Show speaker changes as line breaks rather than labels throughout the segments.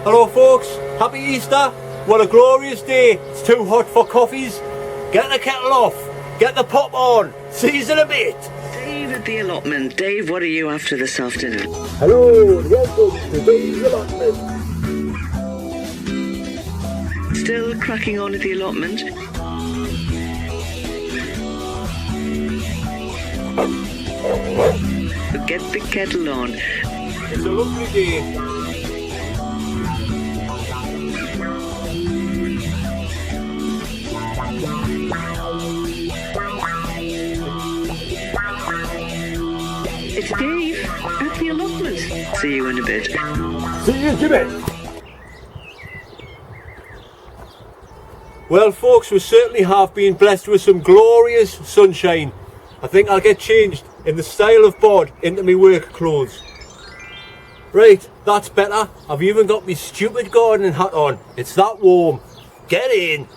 Hello folks, happy Easter. What a glorious day. It's too hot for coffees. Get the kettle off, get the pot on, season a bit.
Dave at the allotment. Dave, what are you after this afternoon?
Hello and welcome to Dave's allotment.
Still cracking on at the allotment? Get the kettle on.
It's a lovely day.
It's Dave at the allotment. See you in a bit.
See you, Jimmy. Well folks, we certainly have been blessed with some glorious sunshine. I think I'll get changed in the style of bod into my work clothes. Right, that's better. I've even got my stupid gardening hat on. It's that warm. Get in.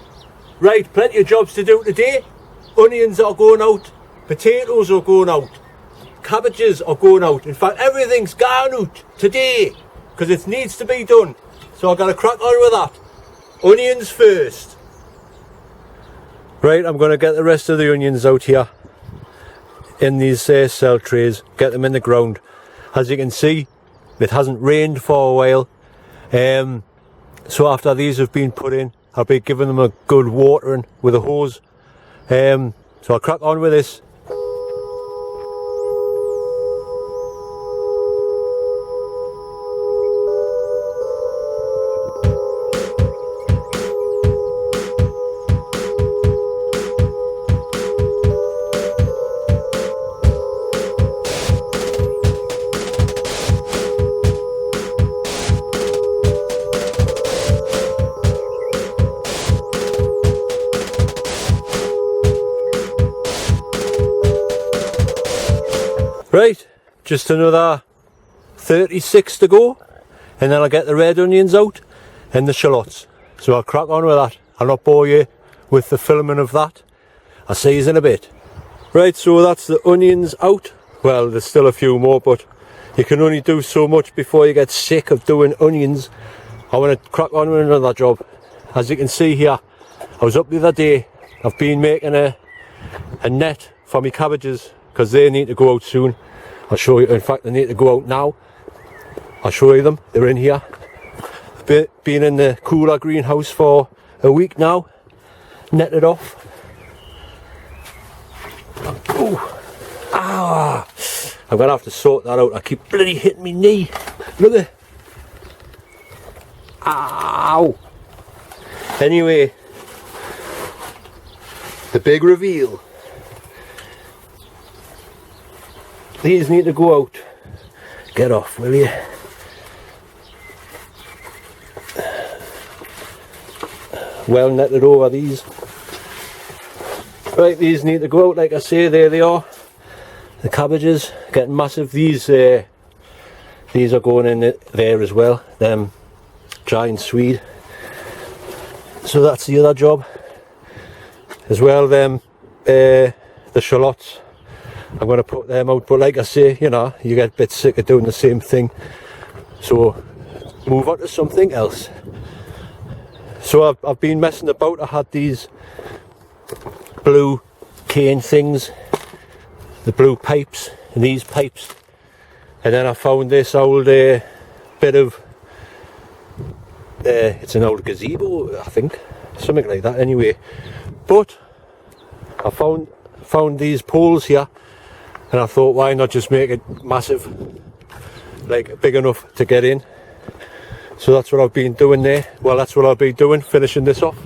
Right, plenty of jobs to do today. Onions are going out. Potatoes are going out. Cabbages are going out. In fact, everything's gone out today because it needs to be done. So I've got to crack on with that. Onions first. Right, I'm going to get the rest of the onions out here in these cell trays, get them in the ground. As you can see, it hasn't rained for a while, so after these have been put in, I'll be giving them a good watering with a hose. So I'll crack on with this. Right, just another 36 to go, and then I'll get the red onions out and the shallots. So I'll crack on with that. I'll not bore you with the filming of that. I'll see you in a bit. Right, so that's the onions out. Well, there's still a few more, but you can only do so much before you get sick of doing onions. I want to crack on with another job. As you can see here, I was up the other day. I've been making a net for my cabbages because they need to go out soon. I'll show you. In fact, they need to go out now. I'll show you them. They're in here. They've been in the cooler greenhouse for a week now. Netted off. Oh, ah! I'm gonna have to sort that out. I keep bloody hitting my knee. Look at it. Ow! Anyway, the big reveal. These need to go out. Get off, will you? Well netted over these. Right, these need to go out, like I say. There they are. The cabbages getting massive. These are going in there as well. Them giant Swede. So that's the other job as well. Them the shallots, I'm going to put them out, but like I say, you know, you get a bit sick of doing the same thing, so move on to something else. So I've been messing about. I had these blue cane things, the blue pipes, and these pipes, and then I found this old bit of it's an old gazebo, I think, something like that anyway. But I found these poles here, and I thought, why not just make it massive, like big enough to get in. So that's what I've been doing there. Well, that's what I'll be doing, finishing this off.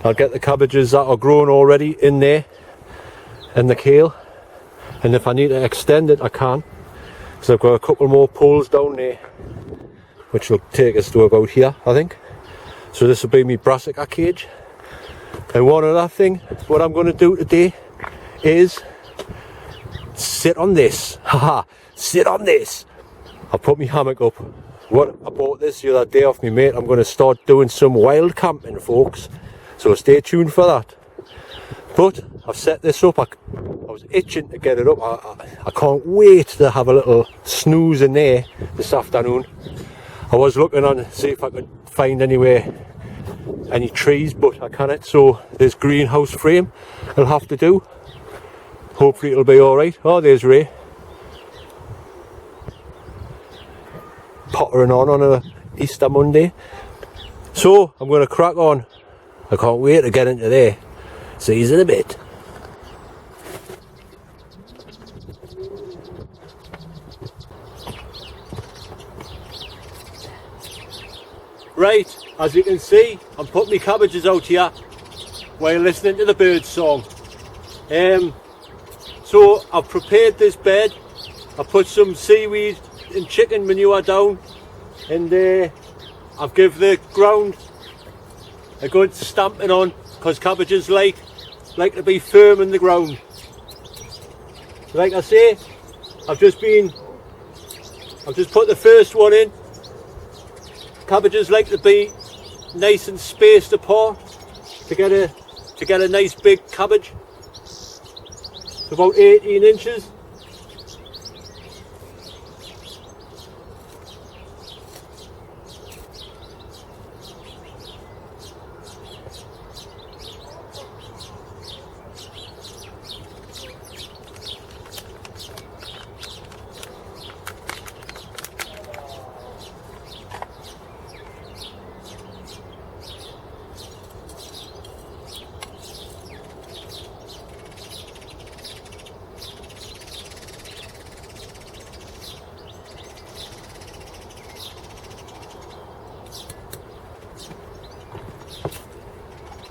I'll get the cabbages that are grown already in there, and the kale, and if I need to extend it I can, because I've got a couple more poles down there which will take us to about here, I think. So this will be my brassica cage. And one other thing, what I'm going to do today is sit on this. Haha, sit on this. I'll put my hammock up. I bought this the other day off my mate. I'm going to start doing some wild camping, folks, so stay tuned for that. But I've set this up. I was itching to get it up. I can't wait to have a little snooze in there this afternoon. I was looking on to see if I could find anywhere any trees, but I can't, so this greenhouse frame will have to do. Hopefully it'll be alright. Oh, there's Ray pottering on a Easter Monday. So I'm going to crack on. I can't wait to get into there. See you in a bit. Right, as you can see, I'm putting my cabbages out here while listening to the bird song. So I've prepared this bed. I put some seaweed and chicken manure down, and I've given the ground a good stamping on, because cabbages like to be firm in the ground. Like I say, I've just put the first one in. Cabbages like to be nice and spaced apart to get a nice big cabbage. It's about 18 inches.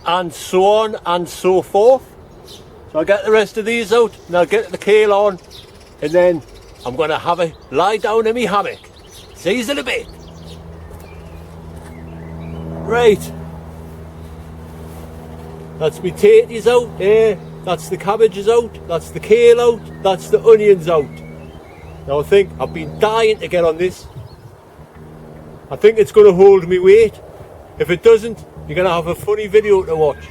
And so on and so forth. So I'll get the rest of these out and I'll get the kale on, and then I'm going to have a lie down in my hammock. See you in a bit. Right. That's my tatties out. That's the cabbages out. That's the kale out. That's the onions out. Now I think I've been dying to get on this. I think it's going to hold me weight. If it doesn't, you're going to have a funny video to watch.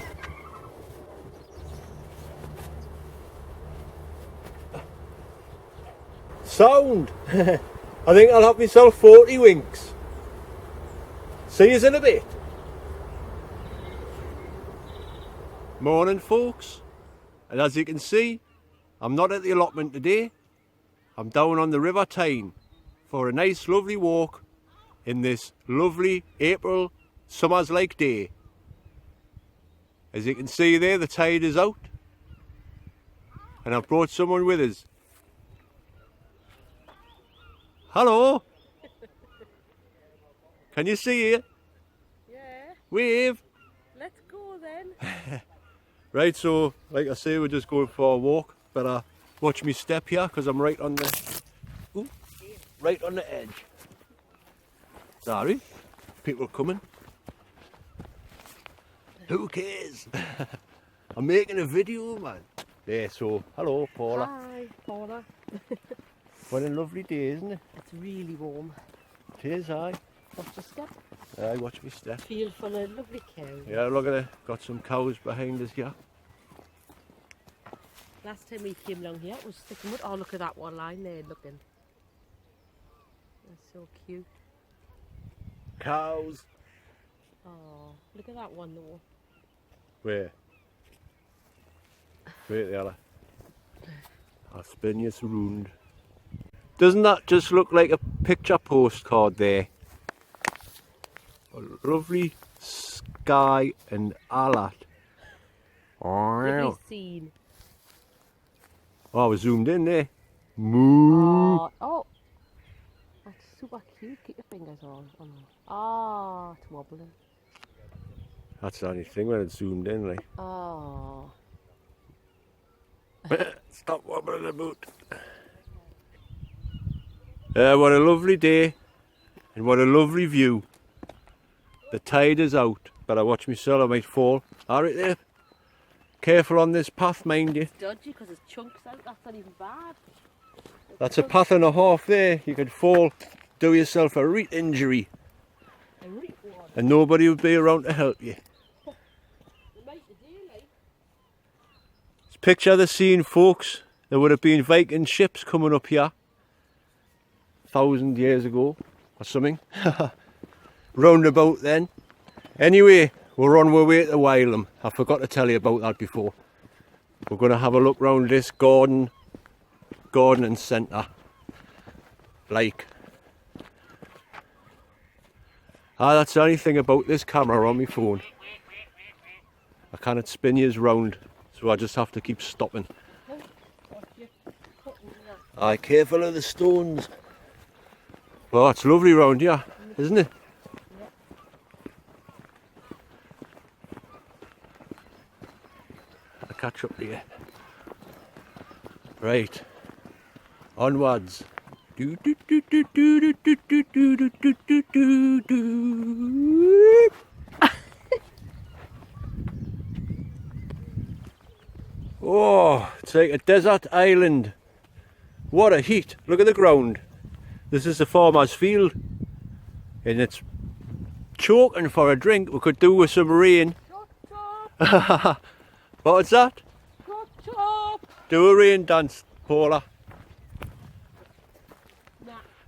Sound! I think I'll have myself 40 winks. See you in a bit. Morning folks. And as you can see, I'm not at the allotment today. I'm down on the River Tyne for a nice lovely walk in this lovely April summer's like day. As you can see there, the tide is out, and I've brought someone with us. Hello. Can you see it?
Yeah.
Wave.
Let's go then.
Right, so like I say, we're just going for a walk, but watch me step here because I'm right on the edge. Sorry, people coming. Who cares? I'm making a video, man. There, so hello, Paula.
Hi, Paula.
What a lovely day, isn't it?
It's really warm.
It is, aye.
Watch the step.
Aye, watch me step.
Feel for the lovely cow.
Yeah, look at it. Got some cows behind us here.
Last time we came along here, it was sticking wood. Oh, look at that one line there looking. That's so cute.
Cows.
Oh, look at that one though.
Where? Wait there. I'll spin you round. Doesn't that just look like a picture postcard there? A lovely sky and all that.
Lovely scene.
Oh, I was zoomed in there. Moo.
Oh, that's super cute. Keep your fingers on. Oh, it's wobbling.
That's the only thing when it's zoomed in, like.
Oh.
Stop wobbling about. What a lovely day and what a lovely view. The tide is out, but I watch myself, I might fall. Alright there. Careful on this path, mind you.
It's dodgy because there's chunks out. That's not even bad.
That's a path and a half there. You could fall, do yourself a real injury, and nobody would be around to help you. Just picture the scene, folks. There would have been Viking ships coming up here 1,000 years ago. or something. Roundabout then. Anyway, we're on our way to Wylam. I forgot to tell you about that before. We're going to have a look round this gardening centre. Like. That's the only thing about this camera on my phone. I cannot spin yours round, so I just have to keep stopping. Aye, careful of the stones. Well, it's lovely round here, isn't it? I'll catch up to you. Right, onwards. Do, do, do, do, do, do, do, do, do, do, do, do, do. Oh, it's like a desert island. What a heat. Look at the ground. This is the farmer's field. And it's choking for a drink. We could do with some rain. What's that? Do a rain dance, Paula.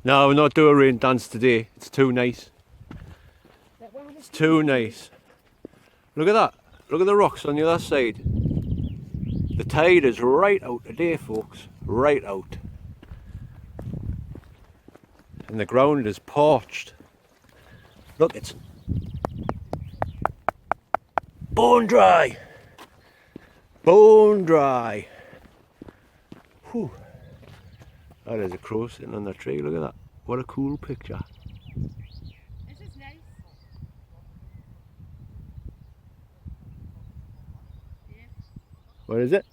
No, we're not doing a rain dance today. It's too nice. It's too nice. Look at that. Look at the rocks on the other side. The tide is right out today, folks. Right out. And the ground is parched. Look, it's bone dry. Bone dry. Whew. Oh, there's a crow sitting on the tree. Look at that. What a cool picture.
This is nice. Yeah.
What is it?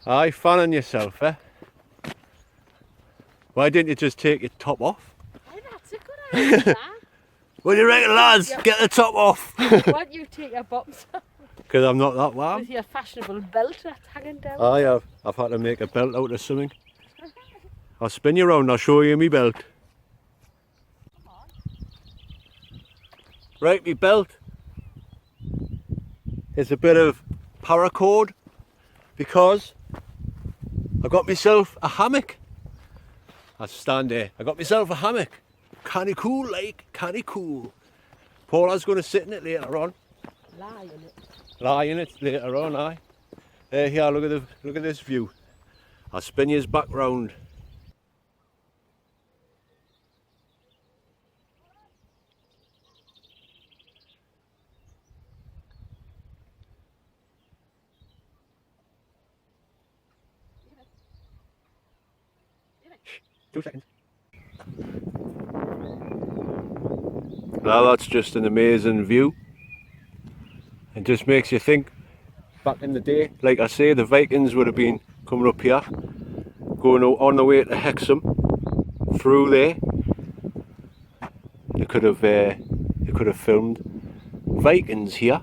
Aye, fanning yourself, eh? Why didn't you just take your top off?
Oh, that's a good idea.
What do you reckon, lads?
Yep.
Get the top off.
Why don't you take your bottoms off
Because I'm not that warm.
with your fashionable belt that's hanging down?
Aye, I've had to make a belt out of something. I'll spin you around, I'll show you my belt. Right, my belt is a bit of paracord because I got myself a hammock. I stand there. I got myself a hammock. Canny cool, like, canny cool. Paula's going to sit in it later on.
Lie in it.
Lie in it later on, aye. There, here, look at this view. I'll spin you back round. Shh, 2 seconds. Now that's just an amazing view. It just makes you think back in the day, like I say, the Vikings would have been coming up here, going on the way to Hexham, through there. They could have filmed Vikings here.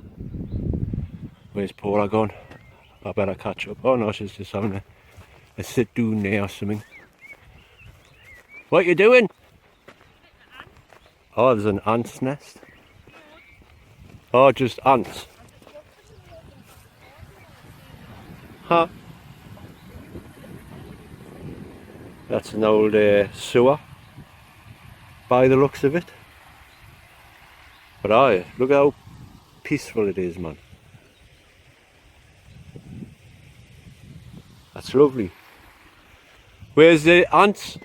Where's Paula gone? I better catch up. Oh no, she's just having a sit down there or something. What you doing? Oh, there's an ant's nest. Oh, just ants. Huh? That's an old sewer by the looks of it. But aye, look how peaceful it is, man. That's lovely. Where's the ants?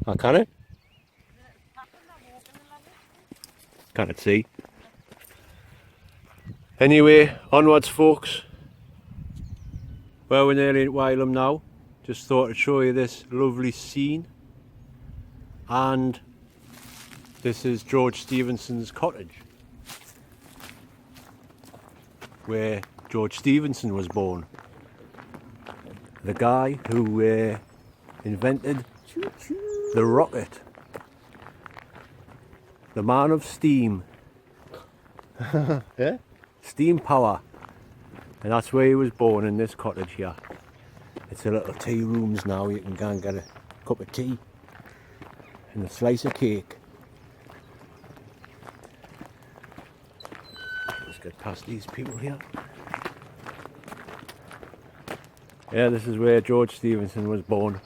I can it? Can't see. Anyway, onwards folks. Well, we're nearly at Whalum now. Just thought I'd show you this lovely scene. And this is George Stephenson's cottage, where George Stephenson was born. The guy who invented the rocket. The man of steam. Yeah? Steam power. And that's where he was born, in this cottage here. It's a little tea rooms now. You can go and get a cup of tea and a slice of cake. Let's get past these people here. Yeah, this is where George Stephenson was born.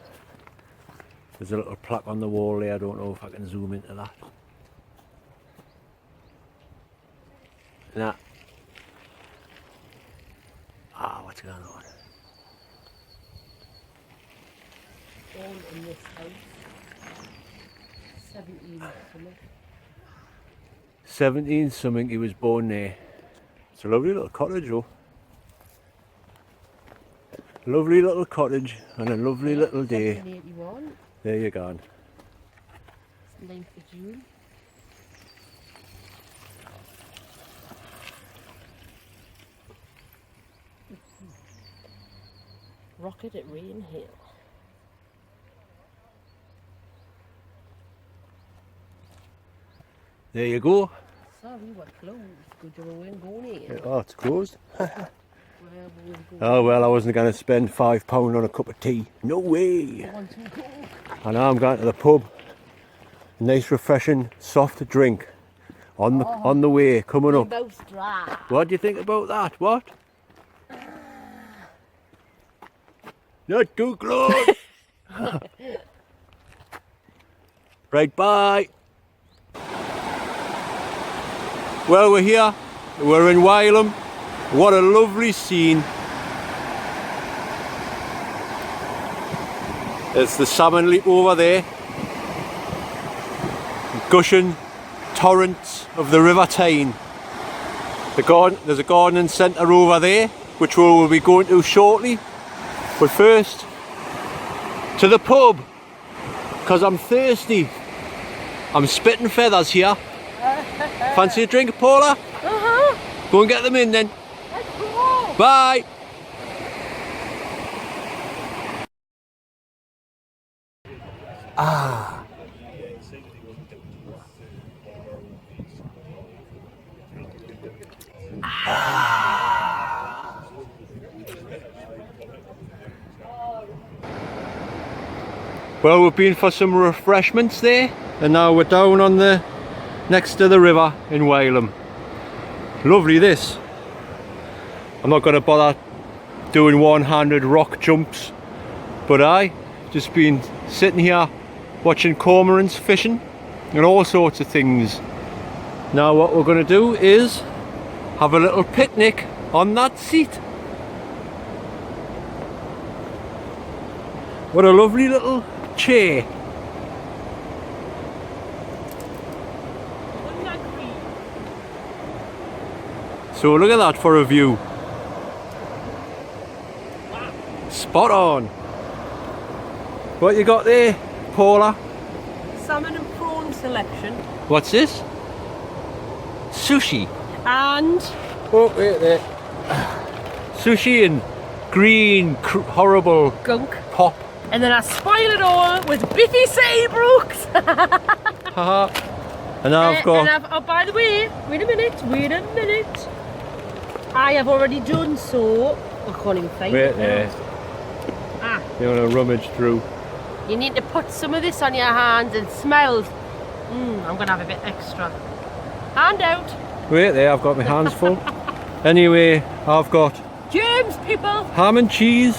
There's a little plaque on the wall there. I don't know if I can zoom into that. Nah. Ah, what's going on?
Born in this house. 17 something.
17 something he was born there. It's a lovely little cottage though. Lovely little cottage and a lovely little day.
1781.
There you go.
It's 9th of June. Rocket at Rain Hill.
There you go.
Sorry, we're closed. Good job we weren't going in.
Oh, it's closed.
Where we going?
Oh well, I wasn't going to spend £5 on a cup of tea. No way.
I want to go.
And now I'm going to the pub. Nice, refreshing, soft drink on the way coming up.
Mouth dry.
What do you think about that? What? Not too close. Right, bye. Well, we're here. We're in Wylam. What a lovely scene. There's the salmon leap over there. Gushing torrents of the River Tyne. There's a gardening centre over there, which we will be going to shortly. But first, to the pub, because I'm thirsty. I'm spitting feathers here. Fancy a drink, Paula? Go and get them in then.
Let's go.
Bye. Ah. Well, we've been for some refreshments there, and now we're down on the next to the river in Whalum. Lovely this. I'm not going to bother doing one-handed rock jumps, but I just been sitting here watching cormorants fishing and all sorts of things. Now what we're going to do is have a little picnic on that seat. What a lovely little chair. So look at that for a view. Spot on. What you got there, Paula?
Salmon and prawn selection.
What's this? Sushi.
And
Oh, wait there. Sushi and green, horrible
gunk.
pop.
And then I spoil it all with Biffy Sabrooks.
Haha. And now I've got...
oh, by the way, wait a minute. I have already done so. I can't even find
Wait
it
there.
now. Ah,
You want to rummage through.
you need to put some of this on your hands and smells. I'm going to have a bit extra. Hand out.
Wait there, I've got my hands full. Anyway, I've got
Germs, people.
ham and cheese.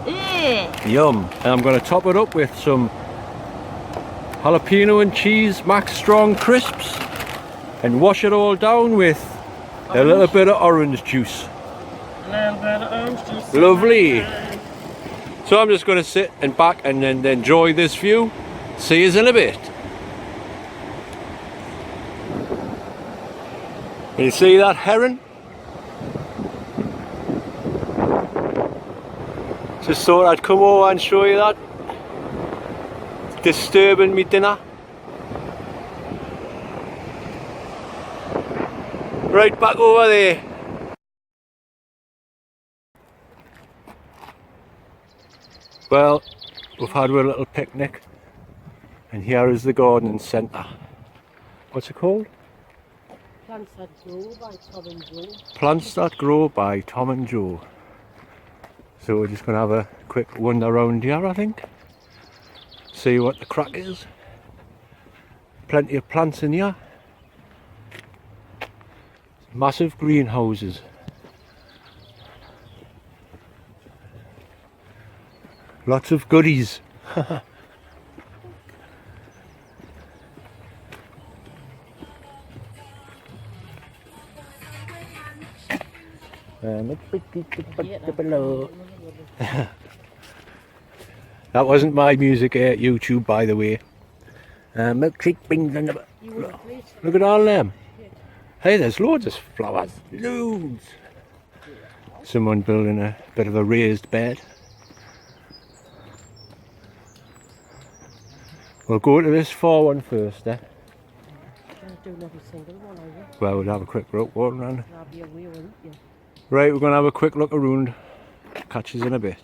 Yeah.
Yum. And I'm going to top it up with some jalapeno and cheese Max Strong crisps and wash it all down with a little bit of orange juice. Lovely. So I'm just going to sit and back and then enjoy this view. See you in a bit. Can you see that heron? Just thought I'd come over and show you that. It's disturbing me dinner. Right back over there. Well, we've had a little picnic and here is the gardening centre. What's it called?
Plants that grow by Tom and Joe.
Plants That Grow by Tom and Joe. So we're just going to have a quick wander around here, I think. See what the crack is. Plenty of plants in here. Massive greenhouses. Lots of goodies. That wasn't my music at YouTube, by the way. Milkshake beans and look at all them. Hey, there's loads of flowers. Loads. Someone building a bit of a raised bed. We'll go to this far one first, eh? Well, we'll have a quick look, won't we? Right, we're going to have a quick look around. Catch us in a bit.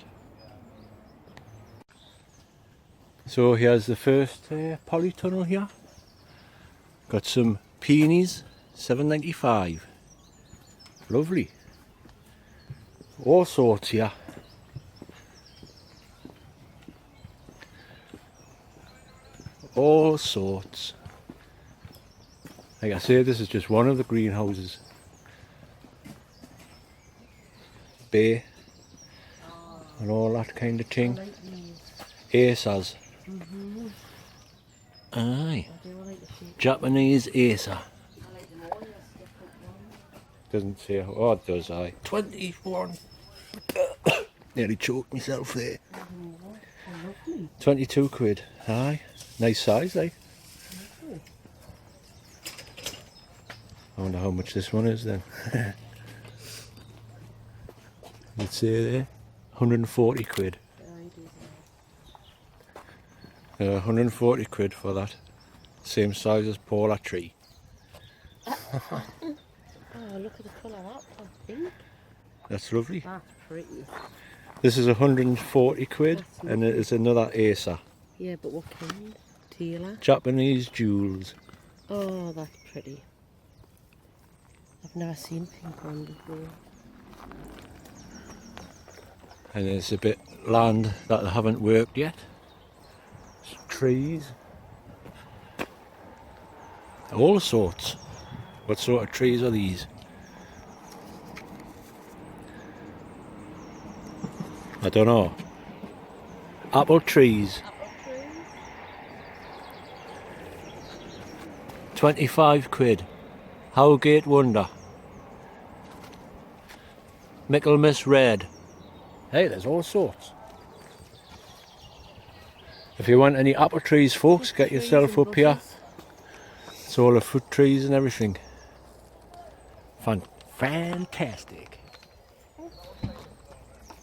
So here's the first polytunnel here. Got some peonies, $7.95. Lovely. All sorts here. All sorts. Like I say, this is just one of the greenhouses. Bay and all that kind of thing. Acers. Aye. Japanese acer. Doesn't say, oh it does, aye. 21. Nearly choked myself there. 22 quid, aye. Nice size, like. I wonder how much this one is then. Let's say there, 140 quid. 140 quid for that. Same size as Paula tree.
Oh, look at the colour of that, I think.
That's lovely.
That's pretty.
This is 140 quid and it is another acer.
Yeah, but what kind? Tealer?
Japanese jewels.
Oh, that's pretty. I've never seen pink one before.
And there's a bit land that haven't worked yet. Some trees. All sorts. What sort of trees are these? I don't know. Apple trees. 25 quid. Howgate Wonder. Michaelmas Red. Hey, there's all sorts. If you want any apple trees, folks, get yourself up here. It's all the fruit trees and everything. Fantastic.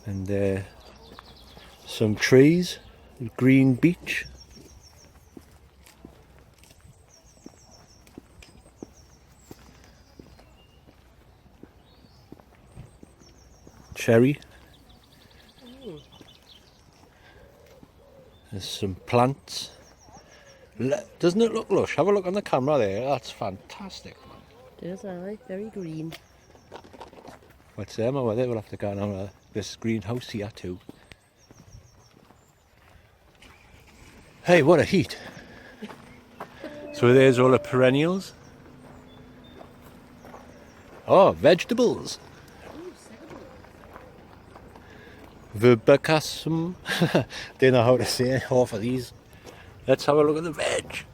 And some trees, green beech. Cherry. There's some plants. Doesn't it look lush? Have a look on the camera there. That's fantastic.
It is, aye. Very green.
What's them over there? We'll have to go on this greenhouse here too. Hey, what a heat. So there's all the perennials. Oh, vegetables. Verbacasum. Don't know how to say half of these. Let's have a look at the veg.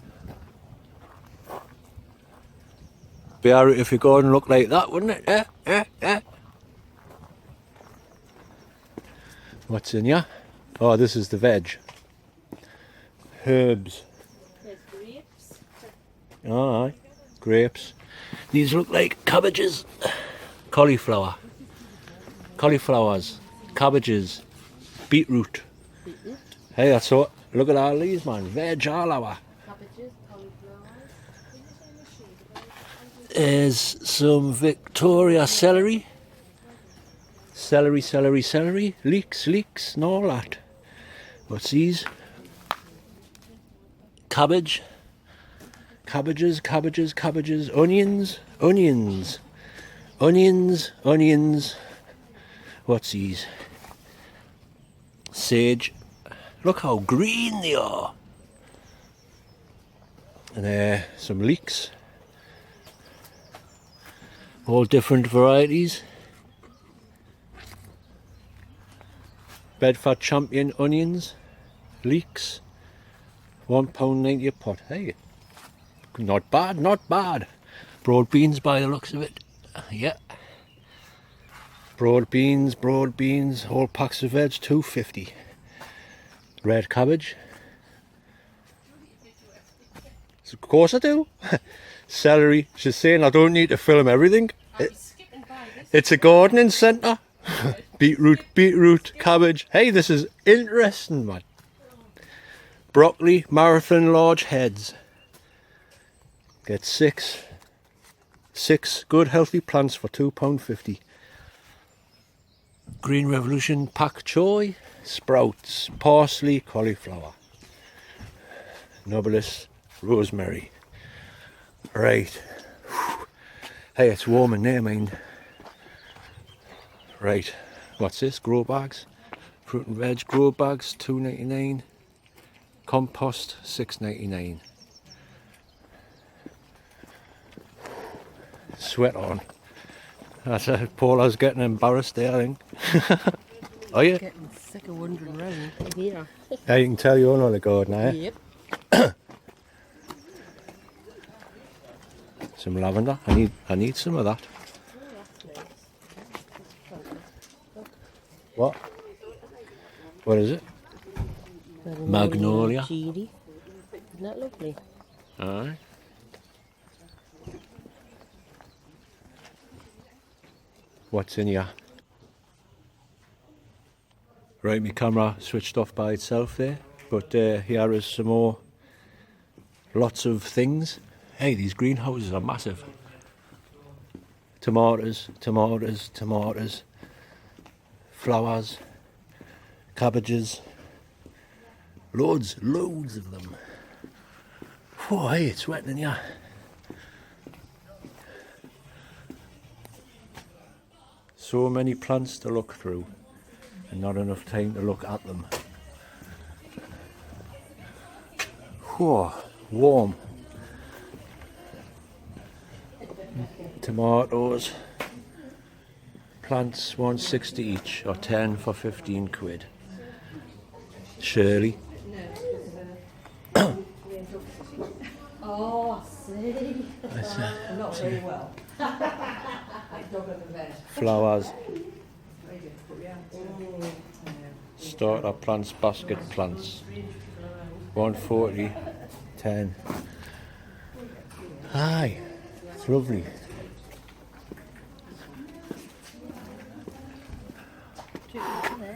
Be alright if your garden looked like that, wouldn't it? What's in here? Oh, this is the veg. Herbs.
There's grapes.
Oh, aye. Grapes. These look like cabbages. Cauliflower. Cauliflowers. Cabbages. Beetroot. Hey, that's what. Look at all these, man. Veg all over.
Cabbages, cauliflowers.
There's some Victoria celery. Celery. Leeks, and all that. What's these? Cabbage. Cabbages. Onions. What's these? Sage. Look how green they are. And some leeks. All different varieties. Bedford Champion onions, leeks, £1.90 a pot. Hey, not bad, not bad. Broad beans by the looks of it. Yeah. Broad beans, whole packs of veg, £2.50. Red cabbage. Of course I do. Celery. She's saying I don't need to film everything. It's a gardening centre. beetroot, cabbage. Hey, this is interesting, man. Broccoli, marathon large heads. Get six good healthy plants for £2.50. Green Revolution pak choy, sprouts, parsley, cauliflower, nobilis, rosemary. Right. Hey, it's warm in there, mind. Right. What's this? Grow bags. Fruit and veg grow bags, $2.99. Compost, $6.99. Sweat on. That's Paula's getting embarrassed there, I think. Are you?
Getting sick of wandering around here.
Yeah, you can tell you're not a gardener, eh?
Yep.
Some lavender. I need some of that. What? What is it? Magnolia.
Isn't that lovely?
Aye. What's in here? Right, my camera switched off by itself there, but here is some more. Lots of things. Hey, these greenhouses are massive. Tomatoes, flowers, cabbages, loads of them. Oh, hey, it's wet in here. So many plants to look through and not enough time to look at them. Whoa, warm. Tomatoes. Plants £1.60 each, or 10 for 15 quid. Shirley.
Oh, I see.
Not very well.
Flowers. Starter plants, basket plants. 140, 10. Aye, it's lovely.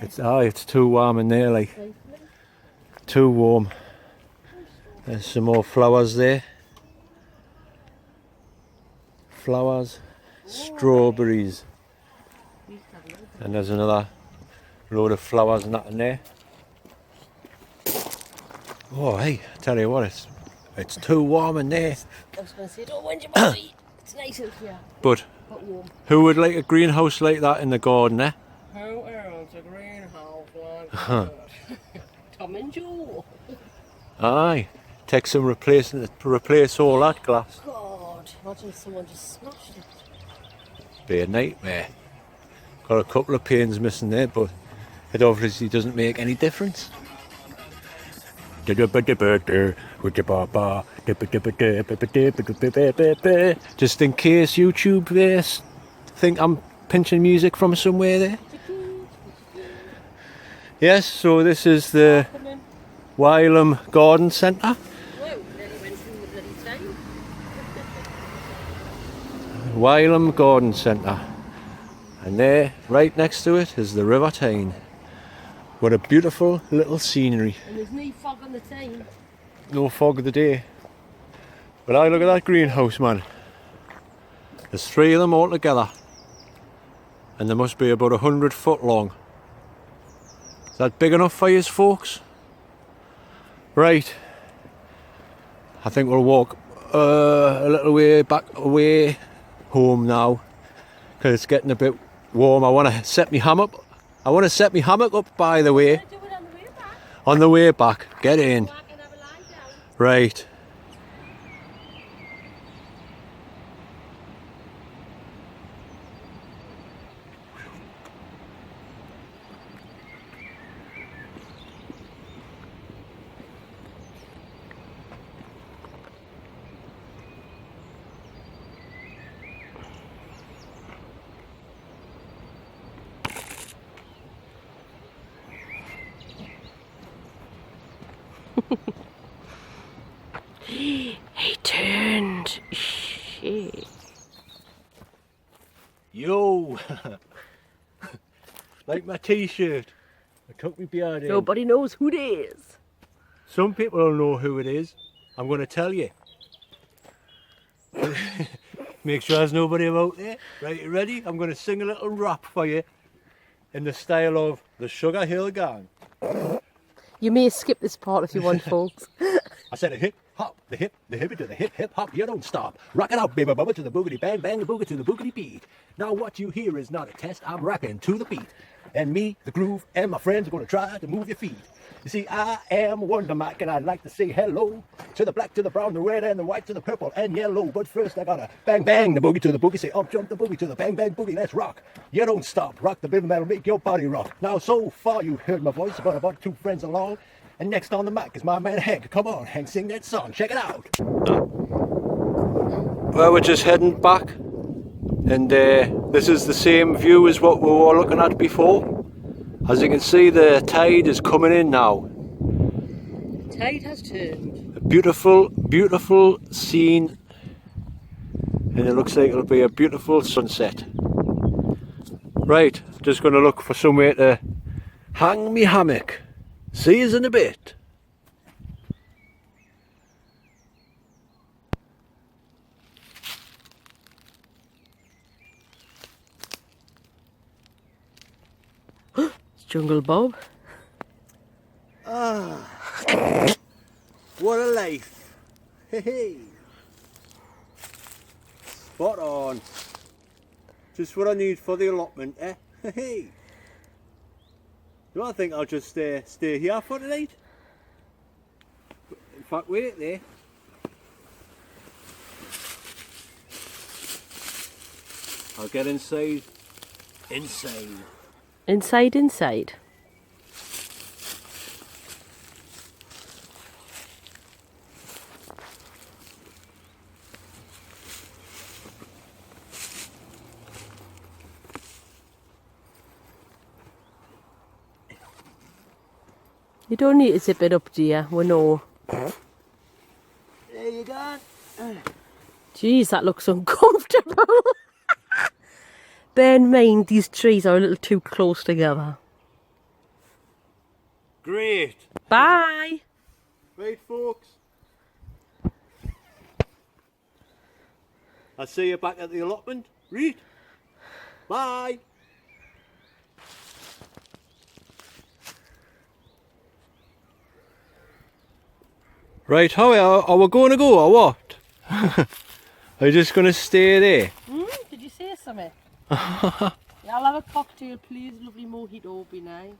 It's too warm in there, like. Too warm. There's some more flowers there. Flowers, strawberries. And there's another load of flowers and that in there. Oh, hey, I tell you what, it's too warm in there.
I was going to say, don't wind your boy. It's nice out here,
But
but warm.
who would like a greenhouse like that in the garden, eh?
Who owns a greenhouse like that? Tom and Joe.
Aye, take some replace all that glass.
God, imagine if someone just smashed it.
Be a nightmare. Got a couple of panes missing there, but it obviously doesn't make any difference. Just in case YouTube think I'm pinching music from somewhere there. Yes, so this is the Wylam Garden Centre.
Whoa, nearly went through the bloody time.
Wylam Garden Centre. And there, right next to it, is the River Tyne. What a beautiful little scenery.
And there's no fog on the Tyne.
No fog of the day. But I look at that greenhouse, man. There's 3 of them all together. And they must be about 100 foot long. Is that big enough for you folks? Right. I think we'll walk a little way back away home now. Because it's getting a bit warm. I want to set my hammock. I want to set my hammock up, by the way.
Do it on the way back.
On the way back. Get in.
Back and have a lie down.
Right.
He turned. Shit.
Yo! Like my t-shirt. I took my beard in.
Nobody knows who it is.
Some people don't know who it is. I'm going to tell you. Make sure there's nobody about there. Right, you ready? I'm going to sing a little rap for you in the style of the Sugar Hill Gang.
You may skip this part if you want, folks.
I said a hip hop, the hip to the hip hop, you don't stop. Rock it out, baby bubba, to the boogity bang bang, the boogie to the boogity beat. Now what you hear is not a test, I'm rapping to the beat. And me, the groove, and my friends are gonna try to move your feet. You see, I am Wonder Mike, and I'd like to say hello to the black, to the brown, the red, and the white, to the purple and yellow. But first I gotta bang bang the boogie to the boogie, say up jump the boogie to the bang bang boogie, let's rock. You don't stop, rock the rhythm that'll make your body rock. Now so far you've heard my voice, but I brought two friends along. And next on the mic is my man Hank. Come on, Hank, sing that song. Check it out. Well, we're just heading back. And this is the same view as what we were looking at before. As you can see, the tide is coming in now.
Tide has turned.
A beautiful, beautiful scene. And it looks like it'll be a beautiful sunset. Right, just going to look for somewhere to hang me hammock. See you in a bit.
It's Jungle Bob.
Ah, what a life. Hey, hey. Spot on. Just what I need for the allotment, eh? Hey, hey. Do I think I'll just stay here for tonight? In fact, wait there. I'll get inside.
Inside. You don't need to zip it up, dear. We know.
There you go.
Jeez, that looks uncomfortable. Bear in mind, these trees are a little too close together.
Great.
Bye.
Right, folks. I'll see you back at the allotment. Read. Bye. Right, how are we going to go or what? Are you just going to stay there?
Did you say something? Yeah, I'll have a cocktail, please. Lovely mojito would be nice.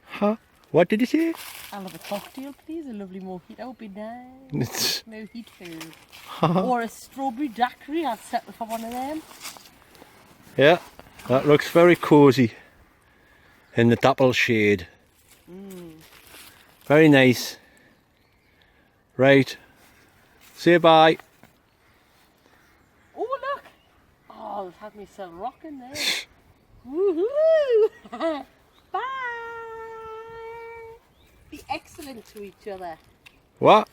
Huh? What did you say?
I'll have a cocktail, please. A lovely mojito would be nice.
It's...
Mojito. Or a strawberry daiquiri. I'll settle for one of them.
Yeah, that looks very cosy in the dapple shade. Very nice. Right, say bye.
Oh, look! Oh, I've had myself rocking there. Woohoo! Bye! Be excellent to each other.
What?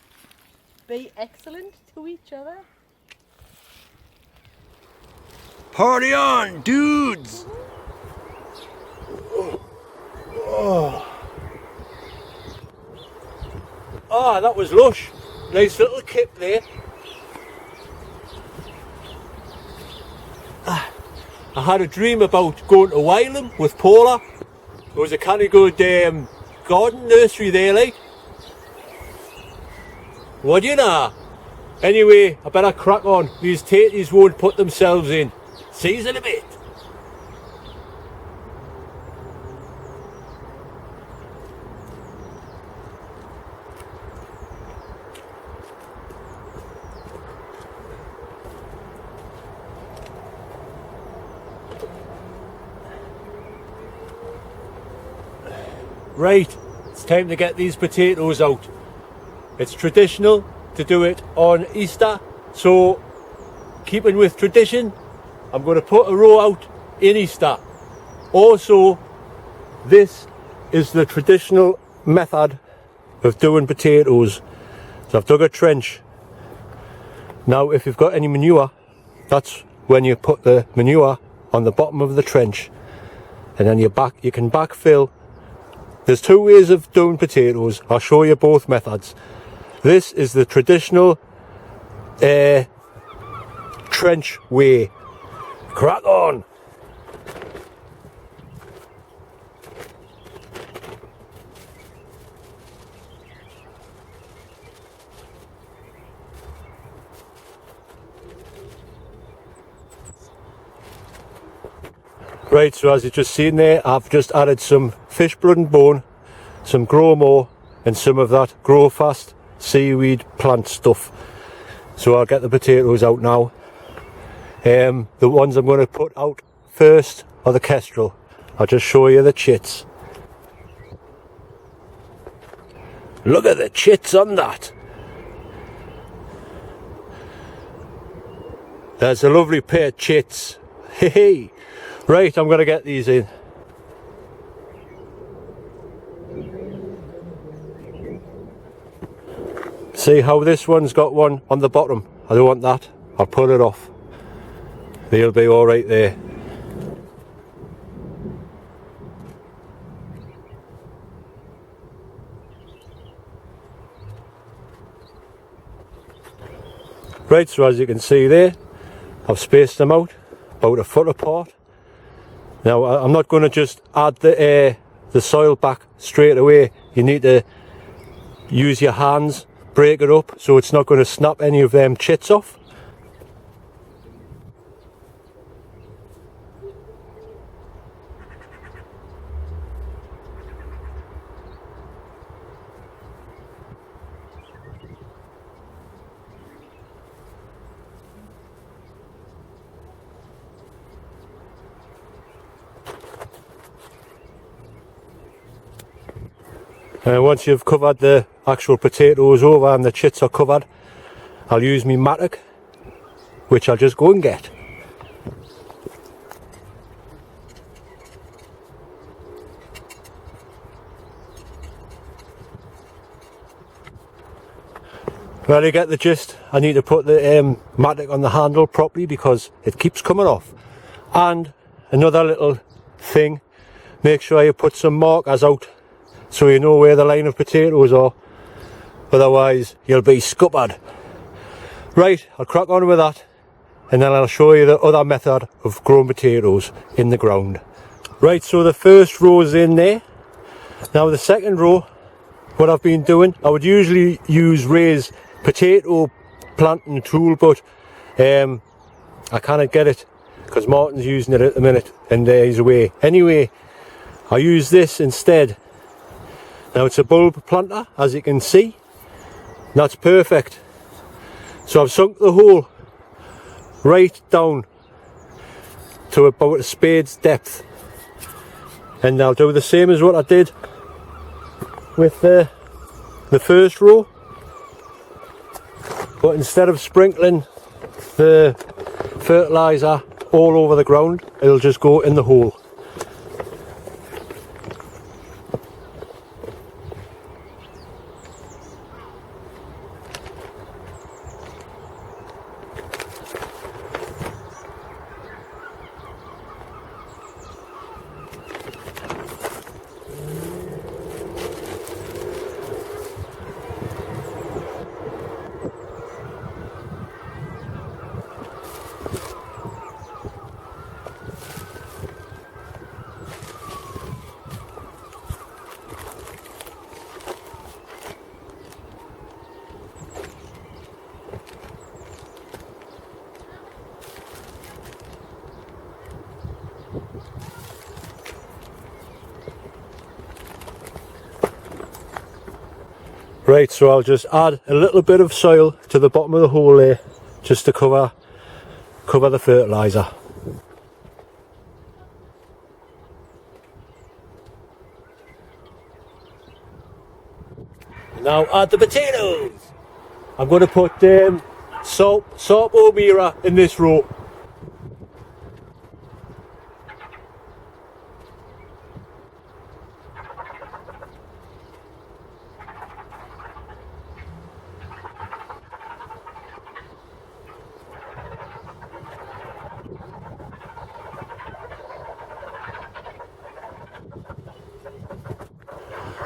Be excellent to each other.
Party on, dudes! Oh, that was lush. Nice little kip there. I had a dream about going to Wylam with Paula. There was a kind of good garden nursery there, like. What do you know? Anyway, I better crack on. These tatties won't put themselves in. See you in a bit. Right, it's time to get these potatoes out. It's traditional to do it on Easter, so keeping with tradition, I'm going to put a row out in Easter. Also, this is the traditional method of doing potatoes. So I've dug a trench. Now if you've got any manure, that's when you put the manure on the bottom of the trench, and then you can backfill. There's two ways of doing potatoes. I'll show you both methods. This is the traditional trench way. Crack on! Right, so as you've just seen there, I've just added some fish blood and bone, some grow more, and some of that grow fast seaweed plant stuff. So I'll get the potatoes out now. The ones I'm going to put out first are the kestrel. I'll just show you the chits. Look at the chits on that. There's a lovely pair of chits. Hey, hey. Right, I'm going to get these in. See how this one's got one on the bottom? I don't want that. I'll pull it off. They'll be alright there. Right, so as you can see there, I've spaced them out about a foot apart. Now I'm not going to just add the soil back straight away. You need to use your hands, break it up so it's not going to snap any of them chits off. And once you've covered the actual potatoes over and the chits are covered, I'll use my mattock, which I'll just go and get. Well, you get the gist. I need to put the mattock on the handle properly because it keeps coming off. And another little thing, make sure you put some markers out so you know where the line of potatoes are, otherwise you'll be scuppered. Right, I'll crack on with that and then I'll show you the other method of growing potatoes in the ground. Right, so the first row is in there. Now the second row, what I've been doing, I would usually use Ray's potato planting tool, but I can't get it because Martin's using it at the minute and he's away. Anyway, I use this instead. Now it's a bulb planter, as you can see. That's perfect. So I've sunk the hole right down to about a spade's depth, and I'll do the same as what I did with the first row, but instead of sprinkling the fertiliser all over the ground, it'll just go in the hole. Right, so I'll just add a little bit of soil to the bottom of the hole there, just to cover the fertiliser. Now add the potatoes. I'm going to put Sarpomira in this row.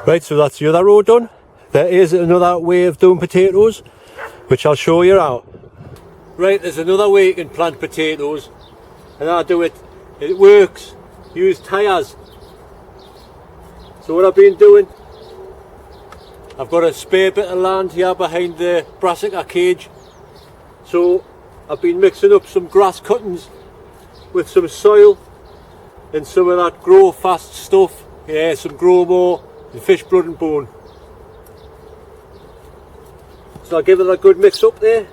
Right, so that's the other row done. There is another way of doing potatoes, which I'll show you now. Right, there's another way you can plant potatoes, and I do it. It works. Use tyres. So what I've been doing, I've got a spare bit of land here behind the brassica cage. So I've been mixing up some grass cuttings with some soil and some of that grow fast stuff. Yeah, some grow more and fish blood and bone. So I'll give it a good mix up there.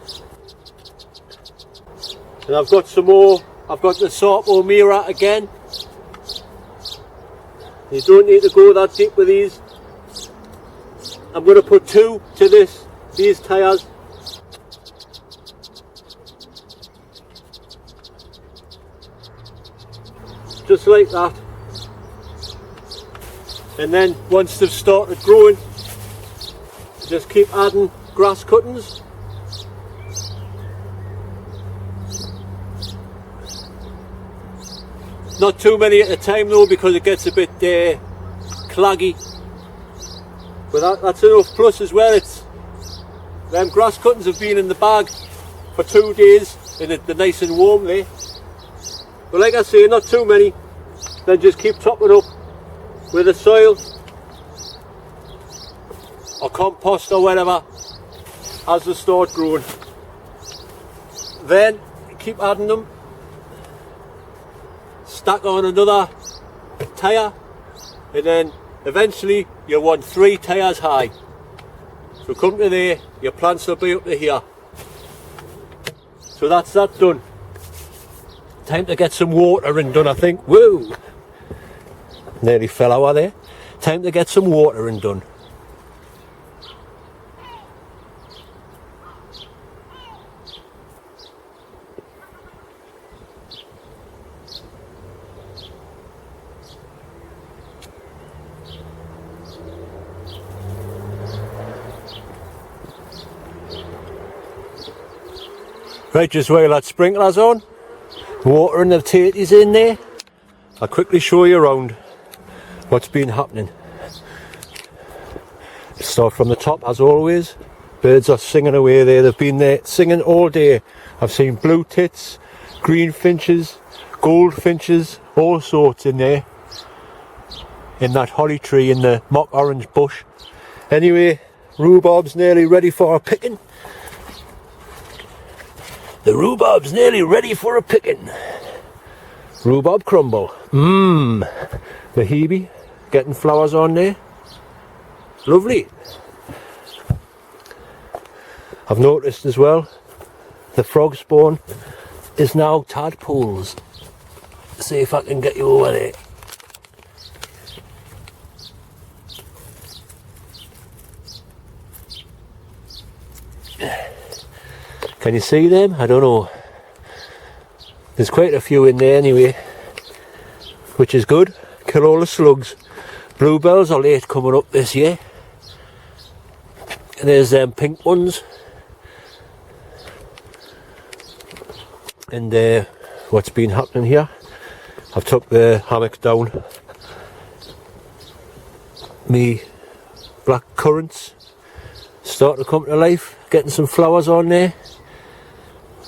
And I've got some more. I've got the Sorpo Mira again. You don't need to go that deep with these. I'm going to put 2 to these tyres. Just like that. And then once they've started growing, just keep adding grass cuttings. Not too many at a time though, because it gets a bit claggy. But that's enough. Plus as well, them grass cuttings have been in the bag for 2 days and they're nice and warm there. But like I say, not too many. Then just keep topping up with the soil or compost or whatever as they start growing. Then keep adding them. Stack on another tyre, and then eventually you'll want 3 tyres high. So come to there, your plants will be up to here. So that's that done. Time to get some watering done, I think. Whoa! Nearly fell out there. Time to get some watering done. Right, just while that sprinkler's on, watering the potatoes in there, I'll quickly show you around what's been happening. Start from the top as always. Birds are singing away there. They've been there singing all day. I've seen blue tits, green finches, gold finches, all sorts in there. In that holly tree in the mock orange bush. Anyway, rhubarb's nearly ready for a picking. The rhubarb's nearly ready for a picking. Rhubarb crumble. Mmm. The hebe. Getting flowers on there. Lovely. I've noticed as well, the frog spawn is now tadpoles. See if I can get you over there. Can you see them? I don't know. There's quite a few in there anyway, which is good. Kill all the slugs. Bluebells are late coming up this year. And there's them pink ones. And what's been happening here, I've took the hammock down. Me black currants starting to come to life, getting some flowers on there.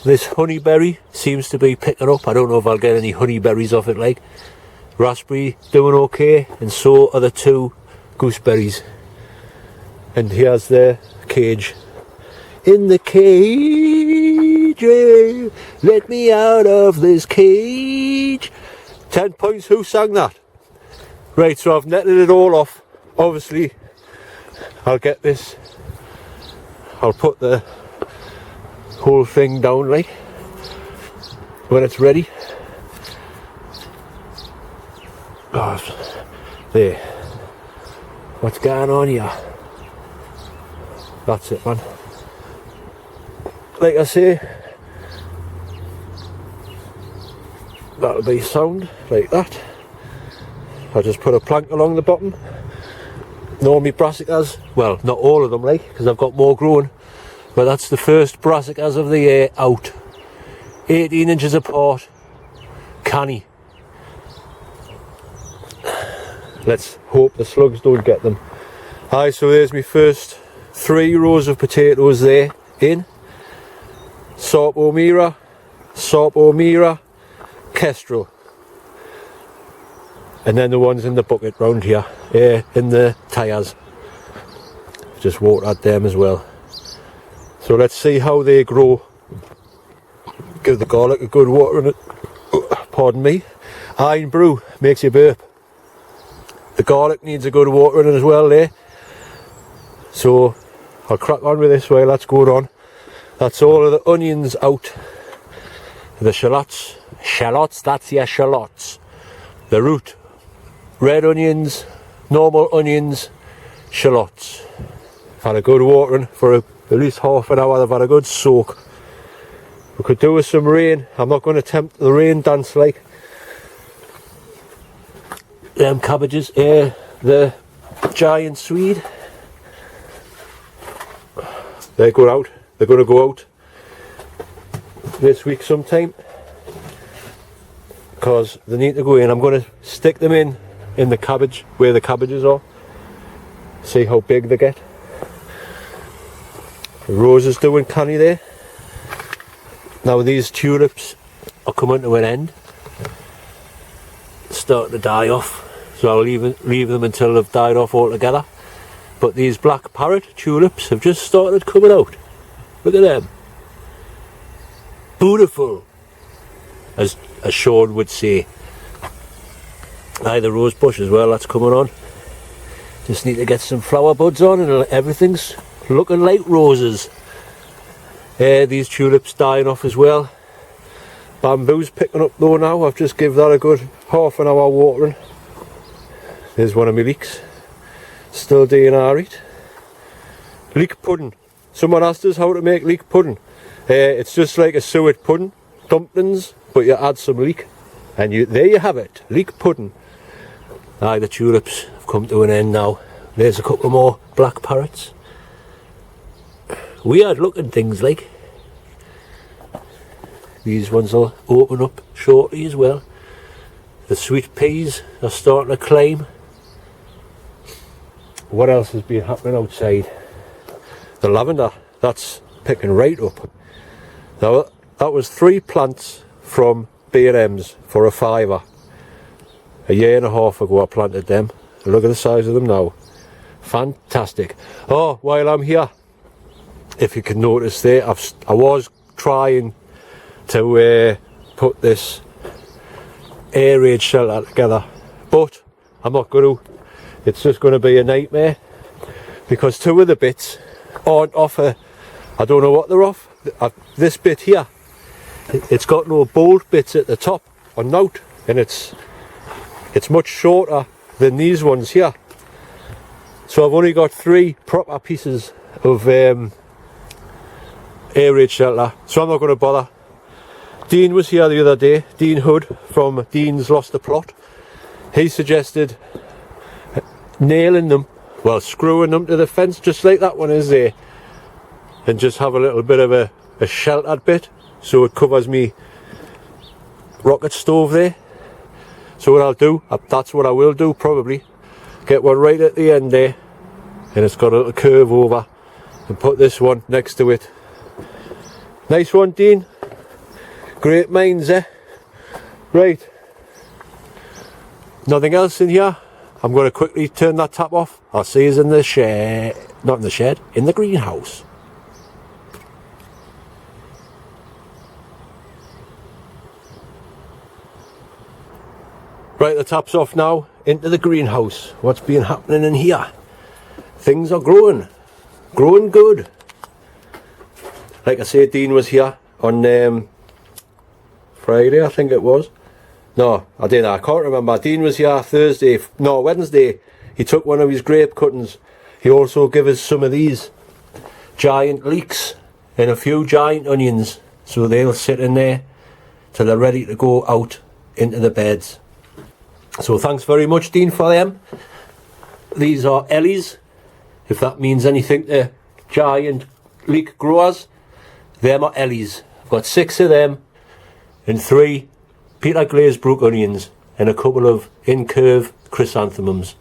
This honeyberry seems to be picking up. I don't know if I'll get any honeyberries off it like. Raspberry doing okay, and so are the 2 gooseberries. And here's the cage. In the cage, yeah, let me out of this cage. 10 points, who sang that? Right, so I've netted it all off. Obviously, I'll get this. I'll put the whole thing down like when it's ready. Oh, there. What's going on here? That's it, man. Like I say, that'll be sound like that. I'll just put a plank along the bottom. No, me brassicas, well, not all of them like, because I've got more growing. But that's the first brassicas of the year out. 18 inches apart. Canny. Let's hope the slugs don't get them. Aye, so there's my first 3 rows of potatoes there in. Sorpo Mira, Kestrel. And then the ones in the bucket round here, in the tyres. Just watered them as well. So let's see how they grow. Give the garlic a good water in it. Pardon me. Iron brew makes you burp. The garlic needs a good water in it as well there. So I'll crack on with this while that's going on. That's all of the onions out. The shallots, that's your shallots. The root, red onions, normal onions, shallots. I've had a good watering for at least half an hour. They've had a good soak. We could do with some rain. I'm not going to tempt the rain dance like. Them cabbages, the giant swede. They're going out. They're going to go out this week sometime because they need to go in. I'm going to stick them in the cabbage where the cabbages are. See how big they get. The rose is doing canny there. Now these tulips are coming to an end, starting to die off, so I'll leave them until they've died off altogether. But these black parrot tulips have just started coming out. Look at them. Beautiful, as Sean would say. Aye, the rose bush as well, that's coming on. Just need to get some flower buds on and everything's looking like roses. These tulips dying off as well. Bamboo's picking up though now. I've just give that a good half an hour watering. There's one of my leeks. Still doing alright. Leek pudding. Someone asked us how to make leek pudding. It's just like a suet pudding, dumplings, but you add some leek. And there you have it, leek pudding. Aye, the tulips have come to an end now. There's a couple more black parrots. Weird looking things like. These ones will open up shortly as well. The sweet peas are starting to climb. What else has been happening outside? The lavender, that's picking right up. Now that was 3 plants from B&M's for a £5. A year and a half ago I planted them. Look at the size of them now. Fantastic. Oh, while I'm here, if you can notice there, I was trying to put this air raid shelter together, but I'm not going to. It's just going to be a nightmare because 2 of the bits aren't off I don't know what they're off. This bit here, it's got no bolt bits at the top or note, and it's much shorter than these ones here. So I've only got 3 proper pieces of air raid shelter, so I'm not going to bother. Dean was here the other day, Dean Hood from Dean's Lost the Plot. He suggested nailing them, well, screwing them to the fence just like that one is there, and just have a little bit of a sheltered bit so it covers me rocket stove there. So what I'll do, that's what I will do probably, get one right at the end there, and it's got a little curve over, and put this one next to it. Nice one, Dean. Great minds, eh? Right. Nothing else in here. I'm going to quickly turn that tap off. I'll see you in the shed. Not in the shed, in the greenhouse. Right, the tap's off now. Into the greenhouse. What's been happening in here? Things are growing. Growing good. Like I said, Dean was here on Friday, I think it was. No, I didn't. I can't remember. Dean was here Wednesday. He took one of his grape cuttings. He also gave us some of these giant leeks and a few giant onions. So they'll sit in there till they're ready to go out into the beds. So thanks very much, Dean, for them. These are Ellies, if that means anything to giant leek growers. Them are Ellies. I've got 6 of them and 3 Peter Glazebrook onions and a couple of incurve chrysanthemums.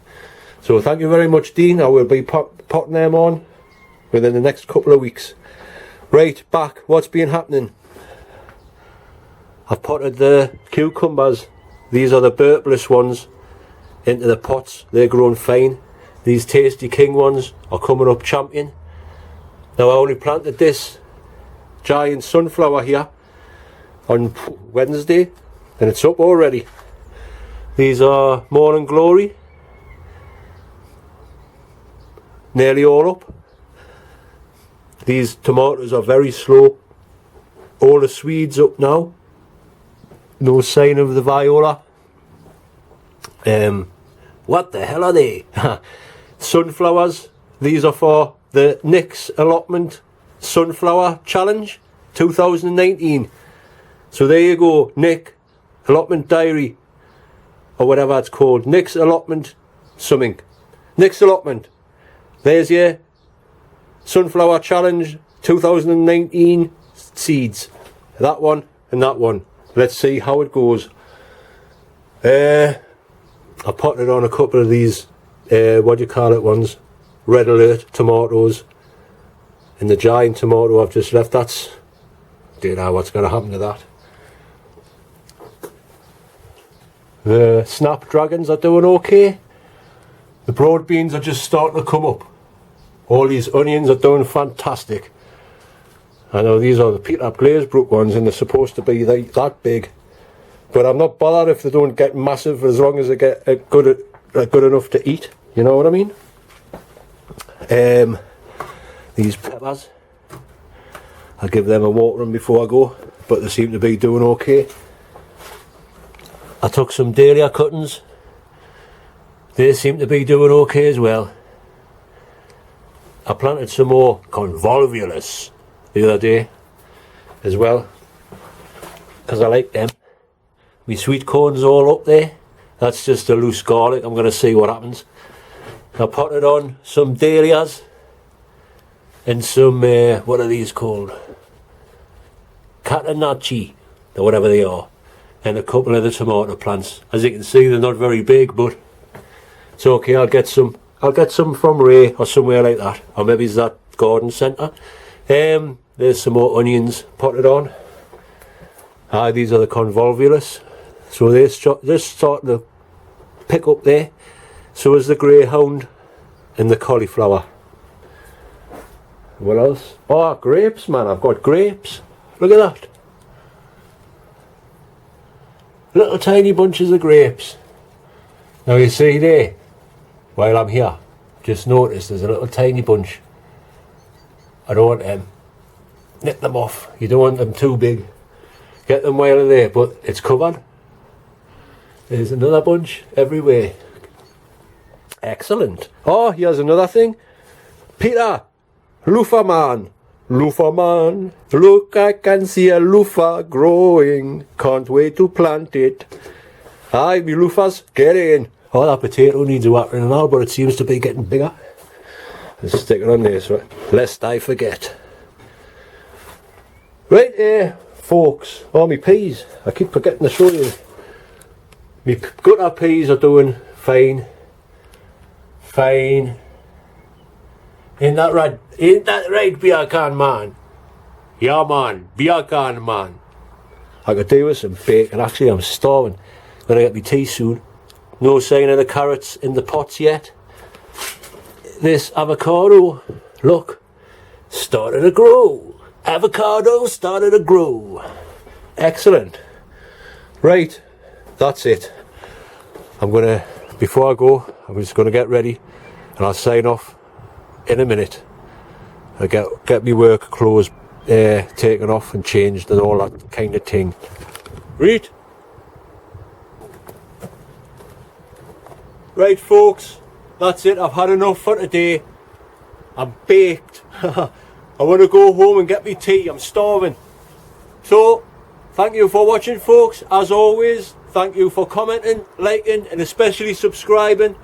So thank you very much, Dean. I will be potting them on within the next couple of weeks. Right, back, what's been happening? I've potted the cucumbers. These are the burpless ones into the pots. They're growing fine. These Tasty King ones are coming up champion. Now I only planted this giant sunflower here on Wednesday and it's up already. These are Morning Glory. Nearly all up. These tomatoes are very slow. All the Swedes up now. No sign of the viola. What the hell are they? Sunflowers. These are for the Nick's Allotment Sunflower Challenge 2019. So there you go, Nick Allotment Diary, or whatever it's called. Nick's Allotment something. Nick's Allotment. There's your Sunflower Challenge 2019 seeds. That one and that one. Let's see how it goes. I potted on a couple of these, what do you call it ones? Red Alert tomatoes. And the giant tomato I've just left, that's, don't know what's going to happen to that. The snapdragons are doing okay. The broad beans are just starting to come up. All these onions are doing fantastic. I know these are the Peter Glazebrook ones and they're supposed to be that big. But I'm not bothered if they don't get massive as long as they get good enough to eat. You know what I mean? These peppers, I'll give them a watering before I go, but they seem to be doing okay. I took some dahlia cuttings. They seem to be doing okay as well. I planted some more convolvulus the other day as well, because I like them. My sweet corn's all up there. That's just a loose garlic. I'm going to see what happens. I potted on some dahlias and some, what are these called? Catanacci, or whatever they are. And a couple of the tomato plants. As you can see, they're not very big, but it's okay. I'll get some from Ray or somewhere like that, or maybe it's that garden centre. There's some more onions potted on. These are the convolvulus, so they're just starting to pick up there. So is the greyhound and the cauliflower. What else? Oh, grapes, man! I've got grapes. Look at that. Little tiny bunches of grapes. Now you see there, while I'm here, just noticed there's a little tiny bunch. I don't want them. Nip them off. You don't want them too big. Get them while they're there, but it's covered. There's another bunch everywhere. Excellent. Oh, here's another thing. Peter, loofah man. Loofah man, look, I can see a loofah growing. Can't wait to plant it. Aye, me loofahs, get in. Oh, that potato needs watering and all, but it seems to be getting bigger. Let's stick it on there, so lest I forget. Right here, folks. Oh, me peas. I keep forgetting to show you. Me gutter peas are doing fine. Fine. Ain't that right? Ain't that right, Biakan man? Yeah, man. Biakan man. I could do with some bacon. Actually, I'm starving. Gonna get me tea soon. No sign of the carrots in the pots yet. This avocado, look, started to grow. Avocado started to grow. Excellent. Right, that's it. I'm gonna, before I go, I'm just gonna get ready and I'll sign off in a minute. I get me work clothes taken off and changed and all that kind of thing. Right. Right, folks, that's it. I've had enough for today. I'm baked. I want to go home and get me tea. I'm starving. So, thank you for watching, folks. As always, thank you for commenting, liking, and especially subscribing.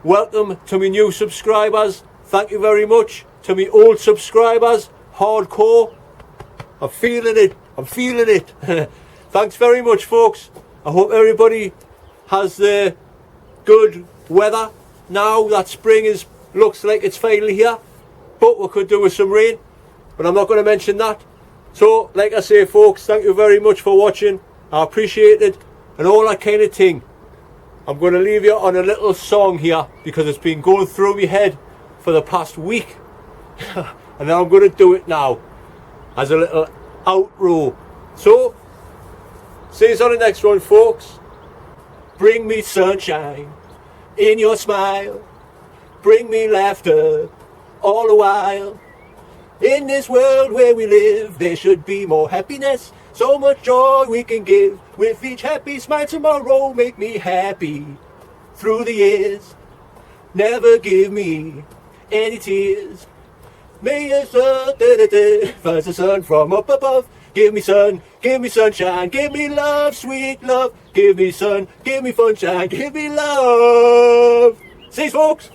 Welcome to my new subscribers. Thank you very much to my old subscribers. Hardcore. I'm feeling it. I'm feeling it. Thanks very much, folks. I hope everybody has the good weather now that spring looks like it's finally here, but we could do with some rain, but I'm not going to mention that. So like I say folks, thank you very much for watching. I appreciate it and all that kind of thing. I'm going to leave you on a little song here because it's been going through my head for the past week. And now I'm going to do it now as a little outro. So see you on the next one folks. Bring me sunshine in your smile, bring me laughter all the while. In this world where we live, there should be more happiness, so much joy we can give. With each happy smile tomorrow, make me happy through the years. Never give me any tears. May the sun, first the sun from up above. Give me sun, give me sunshine, give me love, sweet love. Give me sun, give me sunshine, give me love. See you folks.